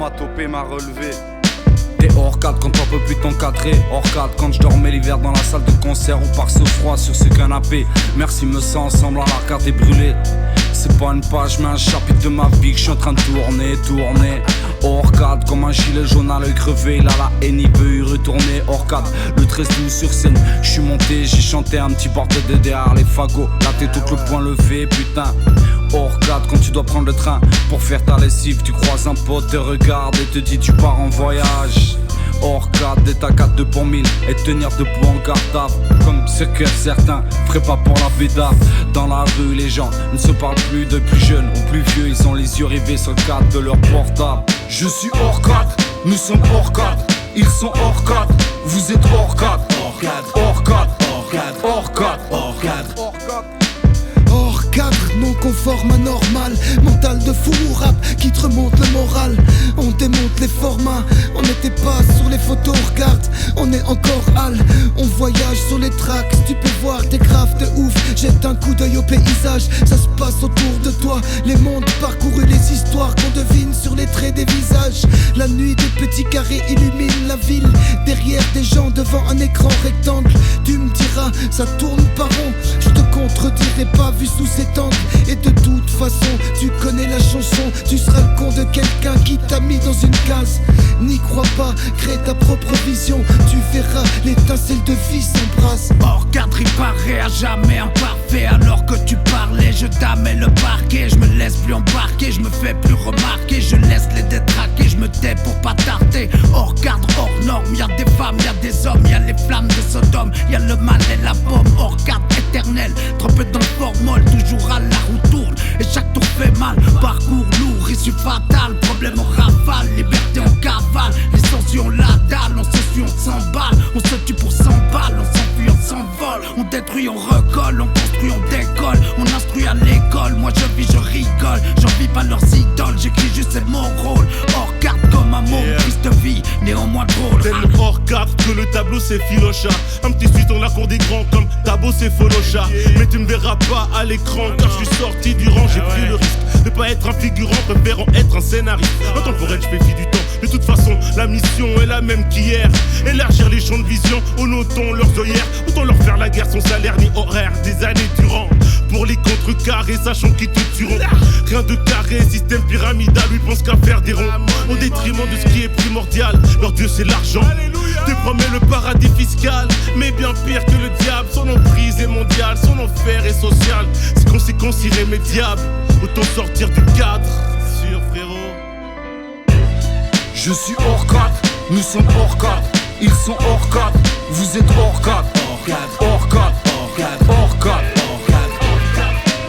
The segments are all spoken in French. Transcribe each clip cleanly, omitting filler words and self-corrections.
m'a topé, m'a relevé. T'es hors cadre quand t'en peux plus t'encadrer. Hors cadre quand je dormais l'hiver dans la salle de concert ou par ce froid sur ce canapé. Merci me sent ensemble à la regarder brûler. C'est pas une page mais un chapitre de ma vie que je suis en train de tourner. Hors cadre comme un gilet jaune à l'œil crevé. Il a la haine, il veut y retourner. Hors cadre, le 13-12 sur scène. Je suis monté, j'ai chanté un petit bordel de derrière les fagots. La tête tout le point levé, putain. Hors cadre quand tu dois prendre le train pour faire ta lessive. Tu croises un pote, te regarde et te dit tu pars en voyage. Hors cadre d'être à 4-2 pour 1000 et tenir debout en garde à vue. Comme ce que certains feraient pas pour la bédave. Dans la rue les gens ne se parlent plus de plus jeunes ou plus vieux. Ils ont les yeux rivés sur le cadre de leur portable. Je suis hors cadre, nous sommes hors cadre. Ils sont hors cadre, vous êtes hors cadre. Hors cadre, hors cadre, hors cadre, hors cadre, hors cadre, hors cadre. Hors cadre, non conforme à normal. Mental de fou rap qui te remonte le moral. On démonte les formats, on n'était pas sur les photos, regarde, on est encore hal. On voyage sur les tracks, tu peux voir des graphes de ouf. Jette un coup d'œil au paysage, ça se passe autour de toi. Les mondes parcourus, les histoires qu'on devine sur les traits des visages. La nuit des petits carrés illumine la ville. Derrière des gens devant un écran rectangle. Tu me diras, ça tourne pas rond. Je te contredirai pas vu sous cet angle. Et de toute façon, tu connais la chanson. Tu seras le con de quelqu'un qui t'a mis dans une case. N'y crois pas, crée ta propre vision. Tu verras, l'étincelle de vie s'embrasse. Hors cadre, il paraît à jamais imparfait. Alors que tu parlais, je t'amène le parquet. Je me laisse plus embarquer, je me fais plus remarquer. Je laisse les détraquer, je me tais pour pas tarder. Hors cadre, hors norme, y'a des femmes, y'a des hommes. Y'a les flammes de Sodome, y'a le mal et la bombe. Hors cadre éternel, trempé dans le formol. Toujours à la roue tourne et chaque tour fait mal. Parcours lourd, issue fatale. Problème en rafale, liberté en cavale. Les sensus on la dalle, on se suit, on s'emballe. On se tue pour 100 balles, on s'enfuit, on s'envole. On détruit, on recolle, on construit, on décolle. On instruit à l'école, moi je vis, je rigole. J'en vis pas leurs idoles, j'écris juste c'est mon rôle. Hors carte comme un mot, prise de vie, néanmoins drôle. Tellement hors carte que le tableau c'est Philocha. Un petit suite dans la cour des grands comme Tabo c'est Folocha. Mais tu me verras pas à l'écran car je suis sorti du rang. J'ai pris le risque de pas être un figurant, préférant être un scénariste. Intemporel, je fais fi du temps. De toute façon, la mission est la même qu'hier. Élargir les champs de vision, au notons leurs œillères. Autant leur faire la guerre sans salaire ni horaire des années durant. Pour les contrecarrer, sachant qu'ils te tueront. Rien de carré, système pyramidal, lui pense qu'à faire des ronds. Au détriment de ce qui est primordial, leur dieu c'est l'argent. Te promet le paradis fiscal, mais bien pire que le diable. Son emprise est mondiale, son enfer est social. Ses conséquences irrémédiables, autant sortir du cadre. Sûr frérot. Je suis hors cadre, nous sommes hors cadre. Ils sont hors cadre, vous êtes hors cadre. Hors cadre, hors cadre, hors cadre, hors cadre, hors cadre.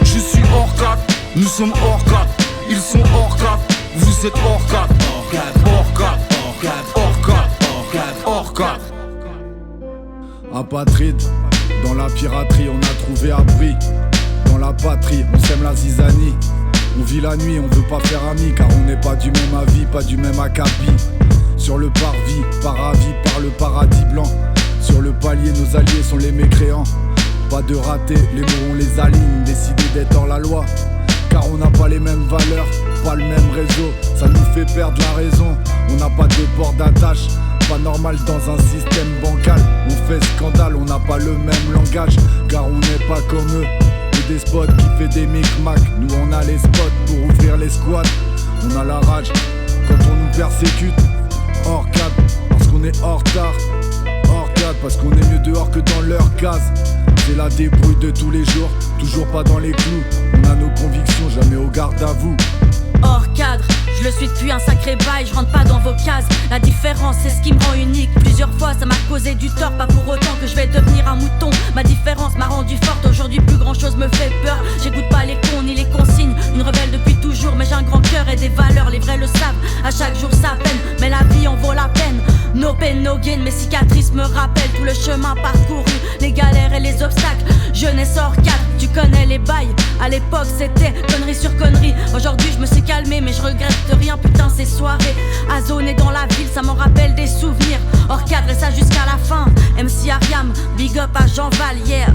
Je suis hors cadre, nous sommes hors cadre. Ils sont hors cadre, vous êtes hors cadre. Hors cadre, hors cadre, hors cadre, hors cadre, hors cadre, hors cadre. Apatride, dans la piraterie on a trouvé abri. Dans la patrie, on sème la zizanie. On vit la nuit, on veut pas faire ami. Car on n'est pas du même avis, pas du même acabit. Sur le parvis, paravis par le paradis blanc. Sur le palier, nos alliés sont les mécréants. Pas de raté, les mots on les aligne. Décidé d'être hors la loi, car on n'a pas les mêmes valeurs, pas le même réseau. Ça nous fait perdre la raison. On n'a pas de port d'attache, pas normal dans un système bancal. On fait scandale, on n'a pas le même langage, car on n'est pas comme eux. Et des spots qui fait des micmacs. Nous on a les spots pour ouvrir les squats. On a la rage quand on nous persécute. Hors cadre, parce qu'on est hors retard. Hors cadre, parce qu'on est mieux dehors que dans leur case. C'est la débrouille de tous les jours, toujours pas dans les clous. On a nos convictions, jamais au garde à vous. Hors cadre, je le suis depuis un sacré bail, je rentre pas dans vos cases. La différence c'est ce qui me rend unique. Plusieurs fois ça m'a causé du tort, pas pour autant que je vais devenir un mouton. Ma différence m'a rendu forte, aujourd'hui plus grand chose me fait peur. J'écoute pas les cons ni les consignes, une rebelle depuis toujours. Mais j'ai un grand cœur et des valeurs, les vrais le savent. À chaque jour ça peine, mais la vie en vaut la peine. No pain, no gain, mes cicatrices me rappellent tout le chemin parcouru, les galères et les obstacles. Jeunesse hors cadre, tu connais les bails. À l'époque c'était connerie sur connerie. Aujourd'hui je me suis calmé mais je regrette rien. Putain ces soirées à zoner dans la ville, ça m'en rappelle des souvenirs. Hors cadre et ça jusqu'à la fin. MC Ariam, big up à Jean Vallière.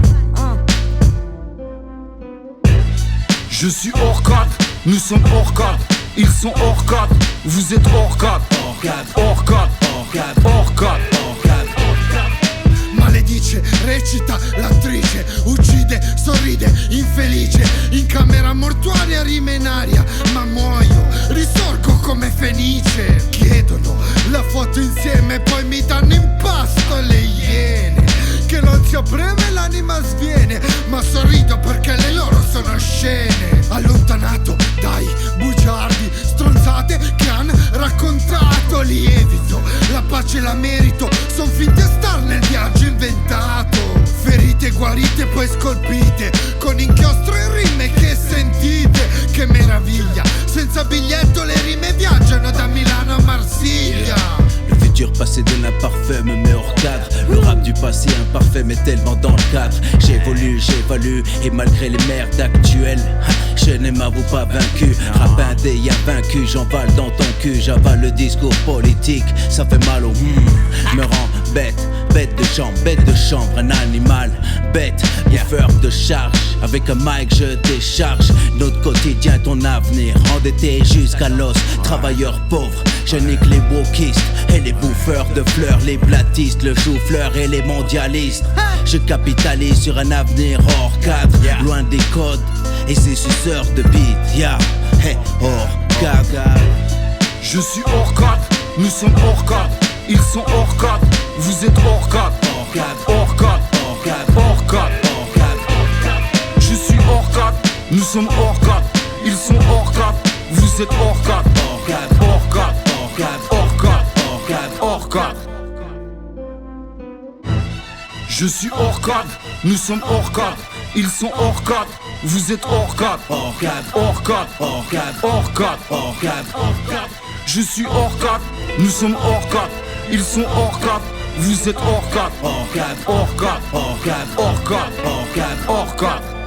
Je suis hors cadre, nous sommes hors cadre. ils sont hors cadre. Vous êtes hors cadre, hors cadre, hors cadre, hors cadre, hors cadre, hors cadre. Maledice, recita l'attrice, uccide, sorride, infelice. In camera mortuaria rime in aria, ma muoio, risorgo come fenice. Chiedono la foto insieme, poi mi danno in pasto le iene. Che l'ansia preme e l'anima sviene, ma sorrido perché le loro sono scene. Allontanato dai bugiardi, stronzate che han raccontato, li evito, la pace la merito, son finte star nel viaggio inventato. Ferite guarite poi scolpite, con inchiostro e rime che sentite. Che meraviglia, senza biglietto le rime viaggiano da Milano a Marsiglia. Le futur passé de l'imparfait me met hors cadre. Le rap du passé imparfait mais tellement dans le cadre. J'évolue, j'évalue et malgré les merdes actuelles, je ne m'avoue pas vaincu. Rap indé invaincu, j'envale dans ton cul. J'avale le discours politique, ça fait mal au me rend bête. Bête de chambre, un animal bête, bouffeur de charge. Avec un mic je décharge notre quotidien, ton avenir. Endetté jusqu'à l'os, travailleurs pauvres. Je nique les wokistes et les bouffeurs de fleurs, les blatistes, le chou-fleur et les mondialistes. Je capitalise sur un avenir hors cadre, loin des codes et ces suceurs de beat. Hey, hors cadre. Je suis hors cadre, nous sommes hors cadre. Ils sont hors cadre, vous êtes hors cadre, hors cadre, hors cadre, hors cadre, hors cadre, hors cadre. Je suis hors cadre, nous sommes hors cadre. Ils sont hors cadre, vous êtes hors cadre, hors cadre, hors cadre, hors cadre, hors cadre, hors cadre, hors cadre. Je suis hors cadre, nous sommes hors cadre. Ils sont hors cadre, vous êtes hors cadre, hors cadre, hors cadre, hors cadre, hors cadre, hors cadre, hors cadre. Je suis hors cadre, nous sommes hors cadre. Ils sont hors cadre, vous êtes hors cadre, hors cadre, hors cadre, hors cadre, hors cadre, hors cadre, hors cadre.